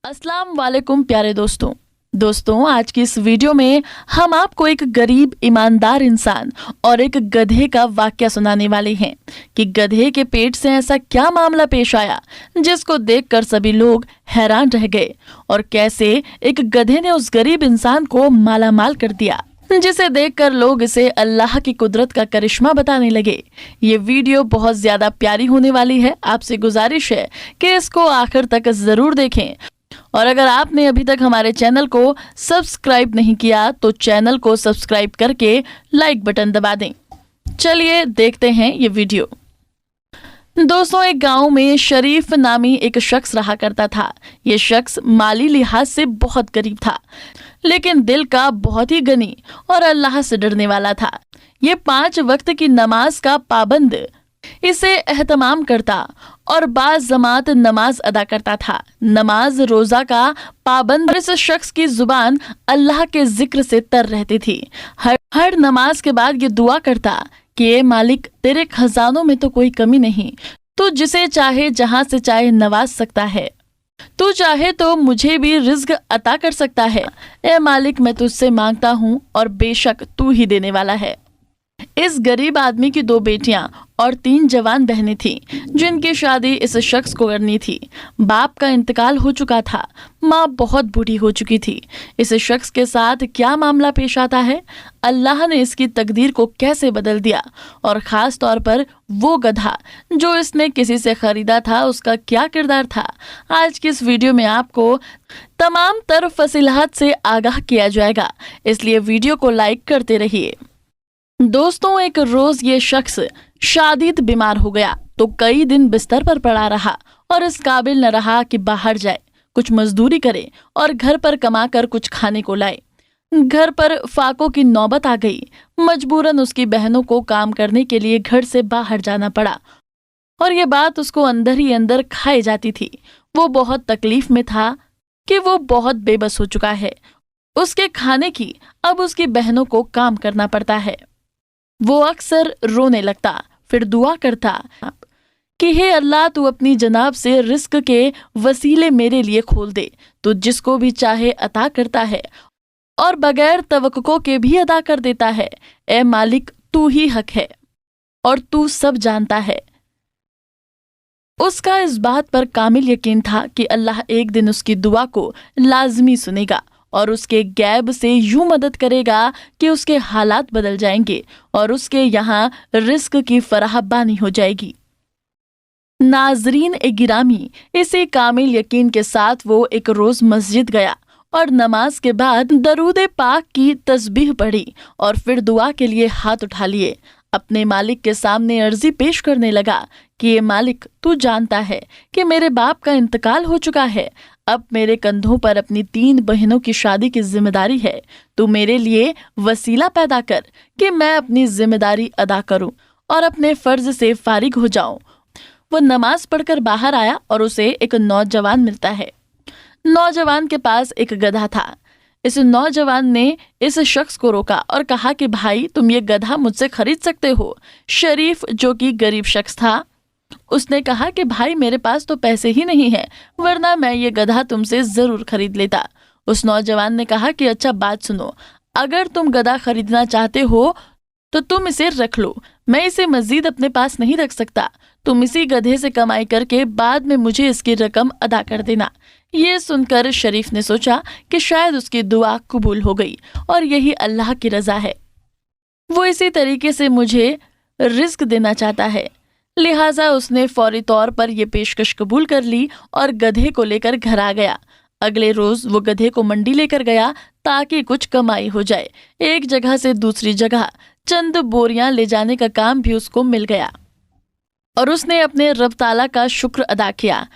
अस्सलाम वालेकुम प्यारे दोस्तों आज की इस वीडियो में हम आपको एक गरीब ईमानदार इंसान और एक गधे का वाकया सुनाने वाले हैं कि गधे के पेट से ऐसा क्या मामला पेश आया जिसको देखकर सभी लोग हैरान रह गए और कैसे एक गधे ने उस गरीब इंसान को मालामाल कर दिया, जिसे देखकर लोग इसे अल्लाह की कुदरत का करिश्मा बताने लगे। ये वीडियो बहुत ज्यादा प्यारी होने वाली है। आपसे गुजारिश है कि इसको आखिर तक जरूर देखें और अगर आपने अभी तक हमारे चैनल को सब्सक्राइब नहीं किया तो चैनल को सब्सक्राइब करके लाइक बटन दबा दें। चलिए देखते हैं ये वीडियो। दोस्तों, एक गांव में शरीफ नामी एक शख्स रहा करता था। ये शख्स माली लिहाज से बहुत गरीब था, लेकिन दिल का बहुत ही गनी और अल्लाह से डरने वाला था। ये 5 वक्त की नमाज का पाबंद इसे एहतमाम करता और बाज जमात नमाज अदा करता था। नमाज रोजा का पाबंद इस शख्स की जुबान अल्लाह के जिक्र से तर रहती थी। हर नमाज के बाद ये दुआ करता कि ए मालिक, तेरे खजानों में तो कोई कमी नहीं, तू जिसे चाहे जहां से चाहे नवाज सकता है, तू चाहे तो मुझे भी रिज्क अता कर सकता है। ए मालिक, मैं तुझसे मांगता हूँ और बेशक तू ही देने वाला है। इस गरीब आदमी की 2 बेटियां और 3 जवान बहनें थीं, जिनकी शादी इस शख्स को करनी थी। बाप का इंतकाल हो चुका था, माँ बहुत बूढ़ी हो चुकी थी। इस शख्स के साथ क्या मामला पेश आता है, अल्लाह ने इसकी तकदीर को कैसे बदल दिया और खास तौर पर वो गधा जो इसने किसी से खरीदा था, उसका क्या किरदार था, आज की इस वीडियो में आपको तमाम तर फसीलात से आगाह किया जाएगा, इसलिए वीडियो को लाइक करते रहिए। दोस्तों, एक रोज ये शख्स शादीद बीमार हो गया तो कई दिन बिस्तर पर पड़ा रहा और इस काबिल न रहा कि बाहर जाए, कुछ मजदूरी करे और घर पर कमाकर कुछ खाने को लाए। घर पर फाकों की नौबत आ गई। मजबूरन उसकी बहनों को काम करने के लिए घर से बाहर जाना पड़ा और ये बात उसको अंदर ही अंदर खाई जाती थी। वो बहुत तकलीफ में था कि वो बहुत बेबस हो चुका है। उसके खाने की अब उसकी बहनों को काम करना पड़ता है। वो अक्सर रोने लगता, फिर दुआ करता कि हे अल्लाह, तू अपनी जनाब से रिस्क के वसीले मेरे लिए खोल दे। तू जिसको भी चाहे अता करता है और बगैर तवक्को के भी अदा कर देता है। ए मालिक, तू ही हक है और तू सब जानता है। उसका इस बात पर कामिल यकीन था कि अल्लाह एक दिन उसकी दुआ को लाजमी सुनेगा और उसके गैब से यूं मदद करेगा कि उसके हालात बदल जाएंगे और उसके यहाँ रिस्क की फराहबानी हो जाएगी। नाजरीन ए गिरामी, इसी कामिल यकीन के साथ वो एक रोज मस्जिद गया और नमाज के बाद दरूद पाक की तस्बीह पढ़ी और फिर दुआ के लिए हाथ उठा लिए। अपने मालिक के सामने अर्जी पेश करने लगा कि ये मालिक, तू जानता है कि मेरे बाप का इंतकाल हो चुका है। अब मेरे कंधों पर अपनी 3 बहनों की शादी की जिम्मेदारी है। तू मेरे लिए वसीला पैदा कर कि मैं अपनी जिम्मेदारी अदा करूं और अपने फर्ज से फारिग हो जाऊं। वो नमाज पढ़कर बाहर आया और उसे एक नौजवान मिलता है। नौजवान के पास एक गधा था। इस नौजवान ने इस शख्स को रोका और कहा कि भाई, तुम ये गधा मुझसे खरीद सकते हो। शरीफ, जो कि गरीब शख्स था, उसने कहा कि भाई, मेरे पास तो पैसे ही नहीं है, वरना मैं ये गधा तुमसे जरूर खरीद लेता। उस नौजवान ने कहा कि अच्छा, बात सुनो, अगर तुम गधा खरीदना चाहते हो तो तुम इसे रख लो, मैं इसे मजीद अपने पास नहीं रख सकता। तुम इसी गधे से कमाई करके बाद में मुझे इसकी रकम अदा कर देना। ये सुनकर शरीफ ने सोचा कि शायद उसकी दुआ कबूल हो गई और यही अल्लाह की रजा है। वो इसी तरीके से मुझे रिस्क देना चाहता है, लिहाजा उसने फौरी तौर पर यह पेशकश कबूल कर ली और गधे को लेकर घर आ गया। अगले रोज वो गधे को मंडी लेकर गया ताकि कुछ कमाई हो जाए। एक जगह से दूसरी जगह चंद बोरियां ले जाने का काम भी उसको मिल गया और उसने अपने रब ताला का शुक्र अदा किया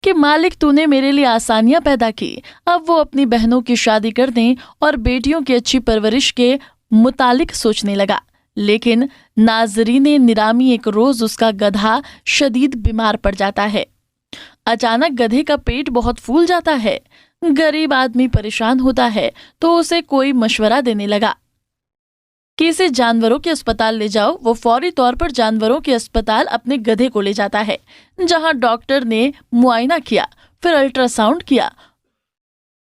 कि मालिक, तूने मेरे लिए आसानियां पैदा की। अब वो अपनी बहनों की शादी करने और बेटियों की अच्छी परवरिश के मुतालिक सोचने लगा। लेकिन नाजरीने निरामी, एक रोज उसका गधा शदीद बीमार पड़ जाता है। अचानक गधे का पेट बहुत फूल जाता है। गरीब आदमी परेशान होता है तो उसे कोई मशवरा देने लगा कि इसे जानवरों के अस्पताल ले जाओ। वो फौरी तौर पर जानवरों के अस्पताल अपने गधे को ले जाता है, जहां डॉक्टर ने मुआयना किया, फिर अल्ट्रासाउंड किया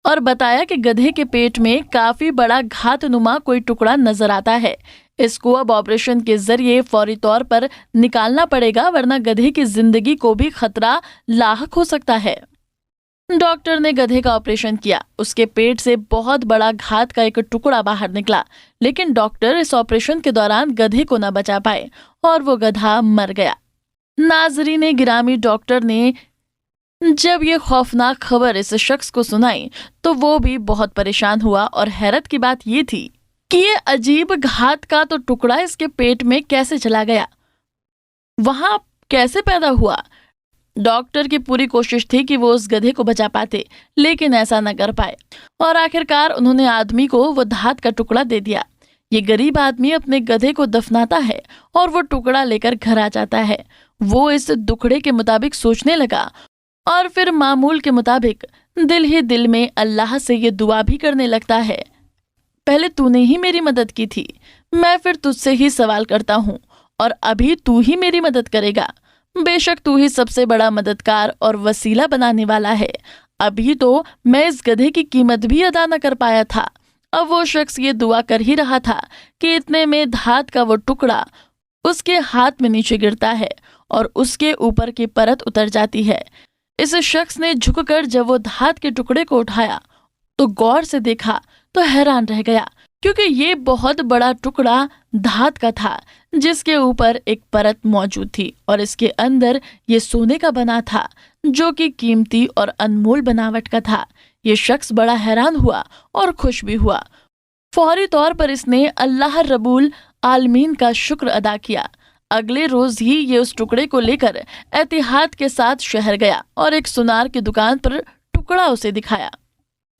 और बताया कि गधे के पेट में काफी बड़ा घातनुमा कोई टुकड़ा नजर आता है। इसको अब ऑपरेशन के जरिए फौरी तौर पर निकालना पड़ेगा, वरना गधे की जिंदगी को भी खतरा लाहक हो सकता है। डॉक्टर ने गधे का ऑपरेशन किया। उसके पेट से बहुत बड़ा घात का एक टुकड़ा बाहर निकला, लेकिन डॉक्टर इस ऑपरेशन के दौरान गधे को न बचा पाए और वो गधा मर गया। नाजरीन गिरामी, डॉक्टर ने जब ये खौफनाक खबर इस शख्स को सुनाई तो वो भी बहुत परेशान हुआ और हैरत की बात ये थी कि ये अजीब घात का तो टुकड़ा इसके पेट में कैसे चला गया, वहां कैसे पैदा हुआ। डॉक्टर की पूरी कोशिश थी कि वो उस गधे को बचा पाते, लेकिन ऐसा न कर पाए और आखिरकार उन्होंने आदमी को वो धात का टुकड़ा दे दिया। ये गरीब आदमी अपने गधे को दफनाता है और वो टुकड़ा लेकर घर आ जाता है। वो इस दुखड़े के मुताबिक सोचने लगा और फिर मामूल के मुताबिक दिल ही दिल में अल्लाह से ये दुआ भी करने लगता है, पहले तूने ही मेरी मदद की थी, मैं फिर तुझसे ही सवाल करता हूँ और अभी तू ही मेरी मदद करेगा। बेशक तू ही सबसे बड़ा मददगार और वसीला बनाने वाला है। अभी तो मैं इस गधे की कीमत भी अदा न कर पाया था। अब वो शख्स ये दुआ कर ही रहा था कि इतने में धात का वो टुकड़ा उसके हाथ में नीचे गिरता है और उसके ऊपर की परत उतर जाती है। इस शख्स ने झुककर जब वो धात के टुकड़े को उठाया तो गौर से देखा तो हैरान रह गया, क्योंकि ये बहुत बड़ा टुकड़ा धात का था जिसके ऊपर एक परत मौजूद थी और इसके अंदर ये सोने का बना था, जो कि कीमती और अनमोल बनावट का था। ये शख्स बड़ा हैरान हुआ और खुश भी हुआ। फौरी तौर पर इसने अल्लाह रब्बुल आलमीन का शुक्र अदा किया। अगले रोज ही ये उस टुकड़े को लेकर एहतियात के साथ शहर गया और एक सुनार की दुकान पर टुकड़ा उसे दिखाया।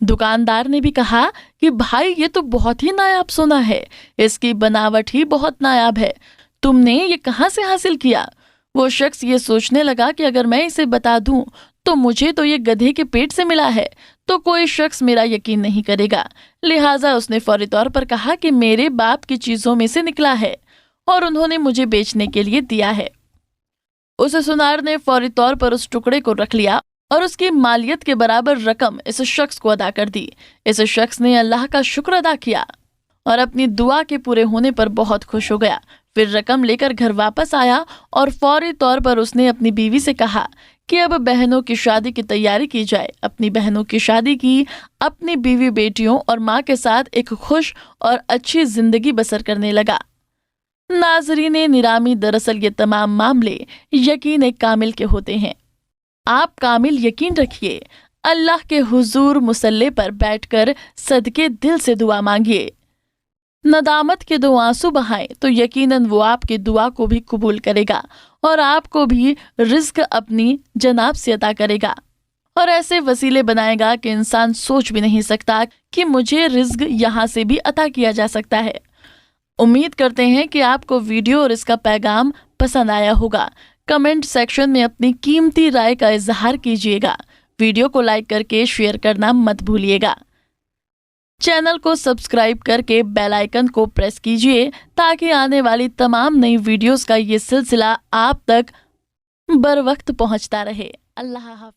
दुकानदार ने भी कहा कि भाई ये तो बहुत ही नायाब सोना है, इसकी बनावट ही बहुत नायाब है, तुमने ये कहाँ से हासिल किया। वो शख्स ये सोचने लगा कि अगर मैं इसे बता दूं तो मुझे तो ये गधे के पेट से मिला है तो कोई शख्स मेरा यकीन नहीं करेगा। लिहाजा उसने फौरी तौर पर कहा कि मेरे बाप की चीजों में से निकला है और उन्होंने मुझे बेचने के लिए दिया है। उस सुनार ने फौरी तौर पर उस टुकड़े को रख लिया और उसकी मालियत के बराबर रकम इस शख्स को अदा कर दी। इस शख्स ने अल्लाह का शुक्र अदा किया और अपनी दुआ के पूरे होने पर बहुत खुश हो गया। फिर रकम लेकर घर वापस आया और फौरी तौर पर उसने अपनी बीवी से कहा कि अब बहनों की शादी की तैयारी की जाए। अपनी बहनों की शादी की, अपनी बीवी बेटियों और माँ के साथ एक खुश और अच्छी जिंदगी बसर करने लगा। नाजरीन निरामी, दरअसल ये तमाम मामले यकीन कामिल के होते हैं। आप कामिल यकीन रखिए, अल्लाह के हुजूर मुसल्ले पर बैठकर सदके दिल से दुआ मांगिए, नदामत के 2 आंसू बहाएं तो यकीनन वो आपकी दुआ को भी कबूल करेगा और आपको भी रिज्क अपनी जनाब से अता करेगा और ऐसे वसीले बनाएगा कि इंसान सोच भी नहीं सकता कि मुझे रिज्क यहाँ से भी अता किया जा सकता है। उम्मीद करते हैं कि आपको वीडियो और इसका पैगाम पसंद आया होगा। कमेंट सेक्शन में अपनी कीमती राय का इजहार कीजिएगा। वीडियो को लाइक करके शेयर करना मत भूलिएगा। चैनल को सब्सक्राइब करके बेल आइकन को प्रेस कीजिए ताकि आने वाली तमाम नई वीडियोस का ये सिलसिला आप तक बर वक्त पहुंचता रहे। अल्लाह हाफिज।